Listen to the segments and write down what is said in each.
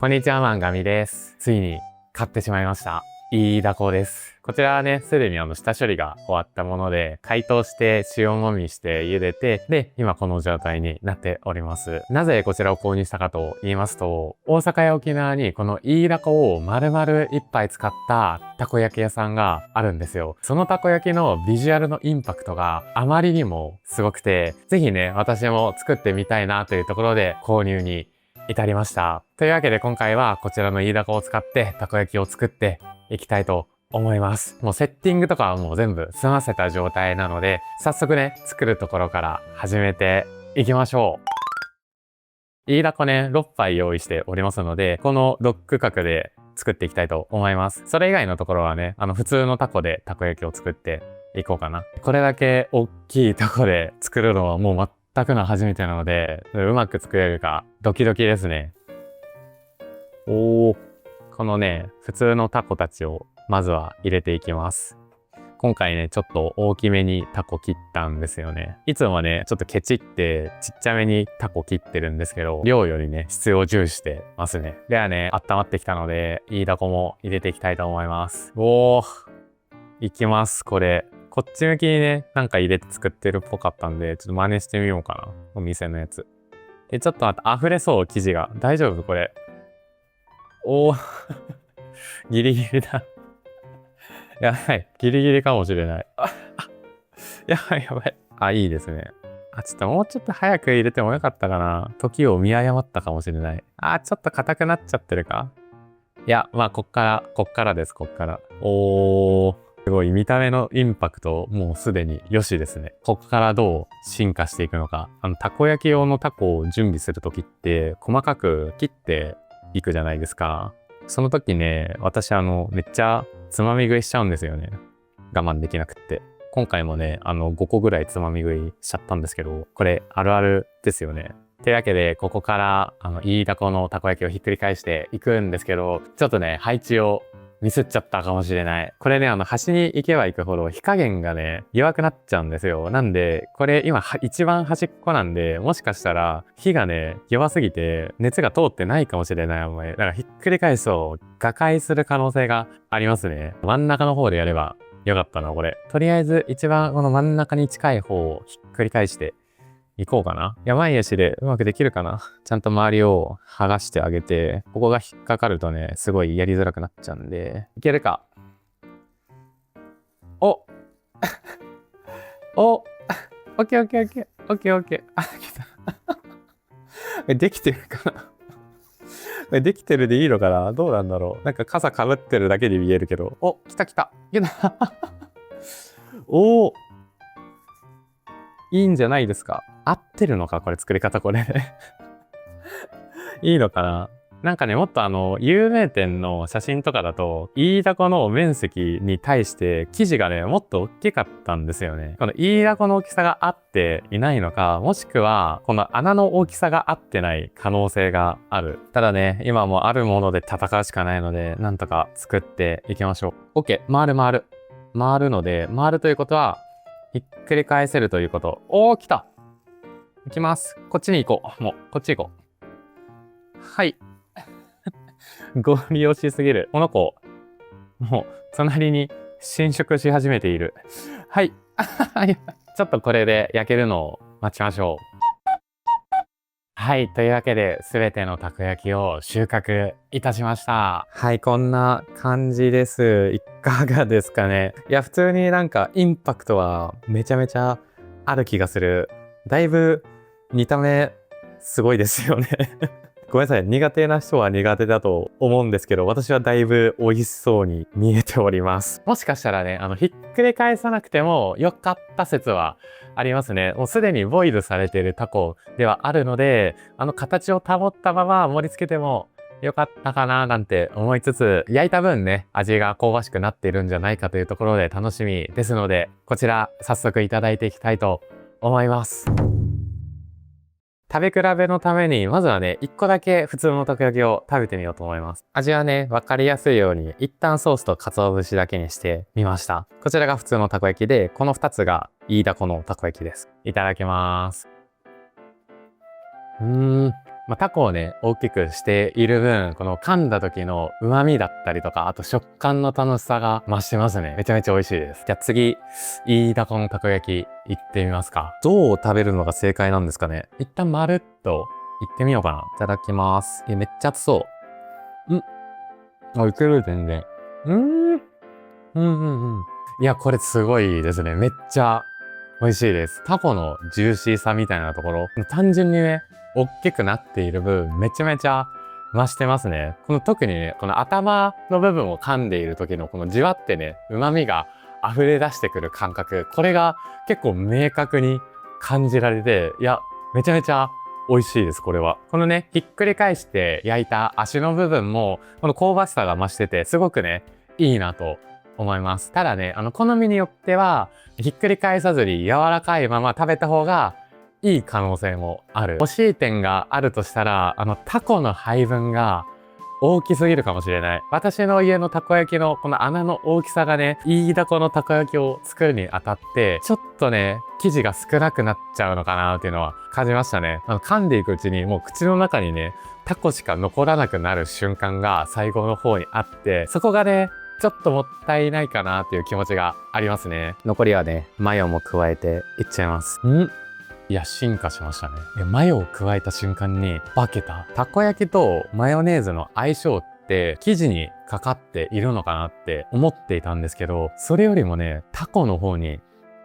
こんにちは、マンガミです。ついに買ってしまいました。イイダコです。こちらはね、すでに下処理が終わったもので、解凍して塩もみして茹でて、で、今この状態になっております。なぜこちらを購入したかと言いますと、大阪や沖縄にこのイイダコを丸々一杯使ったたこ焼き屋さんがあるんですよ。そのたこ焼きのビジュアルのインパクトがあまりにもすごくて、ぜひね、私も作ってみたいなというところで購入に至りました。というわけで今回はこちらのイイダコを使ってたこ焼きを作っていきたいと思います。もうセッティングとかはもう全部済ませた状態なので、早速ね、作るところから始めていきましょう。イイダコね、6杯用意しておりますので、この6区画で作っていきたいと思います。それ以外のところはね、普通のタコでたこ焼きを作っていこうかな。これだけ大きいタコで作るのはもう全くの初めてなので、うまく作れるかドキドキですね。このね、普通のタコたちをまずは入れていきます。今回ね、ちょっと大きめにタコ切ったんですよね。いつもはね、ちょっとケチってちっちゃめにタコ切ってるんですけど、量よりね、質を重視してますね。ではね、温まってきたので、イイダコも入れていきたいと思います。いきます、これ。こっち向きにね、なんか入れて作ってるっぽかったんで、ちょっと真似してみようかな。お店のやつ。ちょっと待って、溢れそう、生地が。大丈夫これ。ギリギリだ。やばい。ギリギリかもしれない。やばいやばい。いいですね。ちょっともうちょっと早く入れてもよかったかな。時を見誤ったかもしれない。ちょっと硬くなっちゃってるか。いや、まあ、こっからです、こっから。すごい見た目のインパクト、もうすでに良しですね。ここからどう進化していくのか。たこ焼き用のタコを準備するときって、細かく切っていくじゃないですか。その時ね、私めっちゃつまみ食いしちゃうんですよね。我慢できなくって。今回もね、5個ぐらいつまみ食いしちゃったんですけど、これあるあるですよね。というわけで、ここから、イイダコのたこ焼きをひっくり返していくんですけど、ちょっとね、配置をミスっちゃったかもしれない。これね、端に行けば行くほど火加減がね、弱くなっちゃうんですよ。なんで、これ今一番端っこなんで、もしかしたら火がね、弱すぎて熱が通ってないかもしれない。お前。だからひっくり返すと、瓦解する可能性がありますね。真ん中の方でやればよかったな、これ。とりあえず一番この真ん中に近い方をひっくり返して行こうかな。前足でうまくできるかな。ちゃんと周りを剥がしてあげて、ここが引っかかるとね、すごいやりづらくなっちゃうんで、いけるか。オッケーオッケーオッケー。オッケーオッケー。来た。できてるかな。できてるでいいのかな。どうなんだろう。なんか傘かぶってるだけで見えるけど。来た来た。いけた。いいんじゃないですか。合ってるのかこれ作り方これ。いいのかな。なんかね、もっと有名店の写真とかだと、イイダコの面積に対して生地がね、もっと大きかったんですよね。このイイダコの大きさが合っていないのか、もしくは、この穴の大きさが合ってない可能性がある。ただね、今もあるもので戦うしかないので、なんとか作っていきましょう。OK、回る。回るので、回るということは、ひっくり返せるということ。来た。行きます。こっちに行こう。もう、こっち行こう。はい。ゴリ押しすぎる。この子、もう、隣に侵食し始めている。はい。ちょっとこれで焼けるのを待ちましょう。はい。というわけで、すべてのたこ焼きを収穫いたしました。はい。こんな感じです。いかがですかね。いや、普通になんかインパクトはめちゃめちゃある気がする。だいぶ見た目すごいですよね。ごめんなさい。苦手な人は苦手だと思うんですけど、私はだいぶ美味しそうに見えております。もしかしたらね、ひっくり返さなくてもよかった説はありますね。もうすでにボイルされているタコではあるので、形を保ったまま盛り付けてもよかったかななんて思いつつ、焼いた分ね、味が香ばしくなっているんじゃないかというところで楽しみですので、こちら早速いただいていきたいと思います。食べ比べのために、まずはね、1個だけ普通のたこ焼きを食べてみようと思います。味はね、わかりやすいように、一旦ソースと鰹節だけにしてみました。こちらが普通のたこ焼きで、この2つがイイダコのたこ焼きです。いただきます。タコをね、大きくしている分、この噛んだ時の旨味だったりとか、あと食感の楽しさが増してますね。めちゃめちゃ美味しいです。じゃあ次、イイダコのたこ焼き行ってみますか。どう食べるのが正解なんですかね。一旦まるっと行ってみようかな。いただきます。めっちゃ熱そう。いける、全然。いや、これすごいですね。めっちゃ美味しいです。タコのジューシーさみたいなところ、単純にね、大きくなっている分、めちゃめちゃ増してますね。この特にね、この頭の部分を噛んでいる時のこのじわってね、旨味が溢れ出してくる感覚、これが結構明確に感じられて、いや、めちゃめちゃ美味しいです、これは。このね、ひっくり返して焼いた足の部分も、この香ばしさが増してて、すごくね、いいなと思います。ただね、好みによっては、ひっくり返さずに柔らかいまま食べた方がいい可能性もある。惜しい点があるとしたら、タコの配分が大きすぎるかもしれない。私の家のたこ焼きのこの穴の大きさがね、イイダコのたこ焼きを作るにあたって、ちょっとね、生地が少なくなっちゃうのかなっていうのは感じましたね。噛んでいくうちにもう口の中にね、タコしか残らなくなる瞬間が最後の方にあって、そこがね、ちょっともったいないかなっていう気持ちがありますね。残りはね、マヨも加えていっちゃいます。いや、進化しましたね。マヨを加えた瞬間に化けた。たこ焼きとマヨネーズの相性って生地にかかっているのかなって思っていたんですけど、それよりもね、タコの方に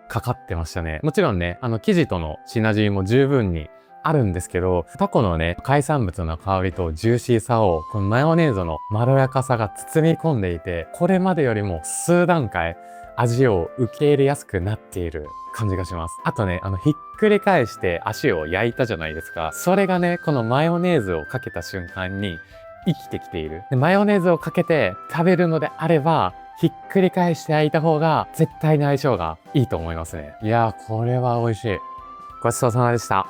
かかってましたね。もちろんね、生地とのシナジーも十分にあるんですけど、タコのね、海産物の香りとジューシーさを、このマヨネーズのまろやかさが包み込んでいて、これまでよりも数段階味を受け入れやすくなっている感じがします。あとね、ひっくり返して足を焼いたじゃないですか。それがね、このマヨネーズをかけた瞬間に生きてきている。でマヨネーズをかけて食べるのであれば、ひっくり返して焼いた方が絶対に相性がいいと思いますね。いやー、これは美味しい。ごちそうさまでした。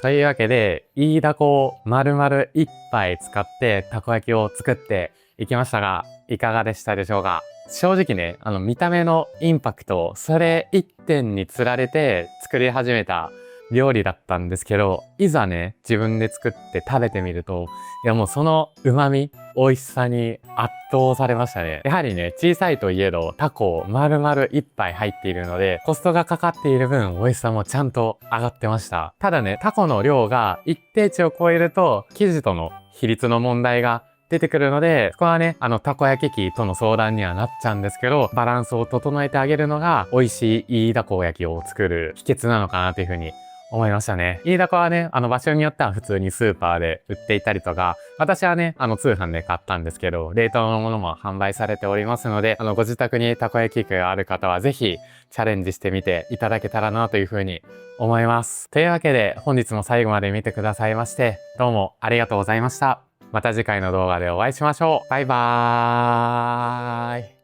というわけで、イイダコを丸々1杯使ってたこ焼きを作っていきましたが、いかがでしたでしょうか？正直ね、見た目のインパクト、それ一点につられて作り始めた料理だったんですけど、いざね、自分で作って食べてみると、いやもうその旨味、美味しさに圧倒されましたね。やはりね、小さいといえどタコ丸々一杯入っているので、コストがかかっている分、美味しさもちゃんと上がってました。ただね、タコの量が一定値を超えると、生地との比率の問題が出てくるので、そこはね、たこ焼き器との相談にはなっちゃうんですけど、バランスを整えてあげるのが、美味しいイイダコ焼きを作る秘訣なのかなというふうに思いましたね。イイダコはね、場所によっては普通にスーパーで売っていたりとか、私はね、通販で買ったんですけど、冷凍のものも販売されておりますので、ご自宅にたこ焼き器がある方はぜひチャレンジしてみていただけたらなというふうに思います。というわけで、本日も最後まで見てくださいまして、どうもありがとうございました。また次回の動画でお会いしましょう。バイバーイ。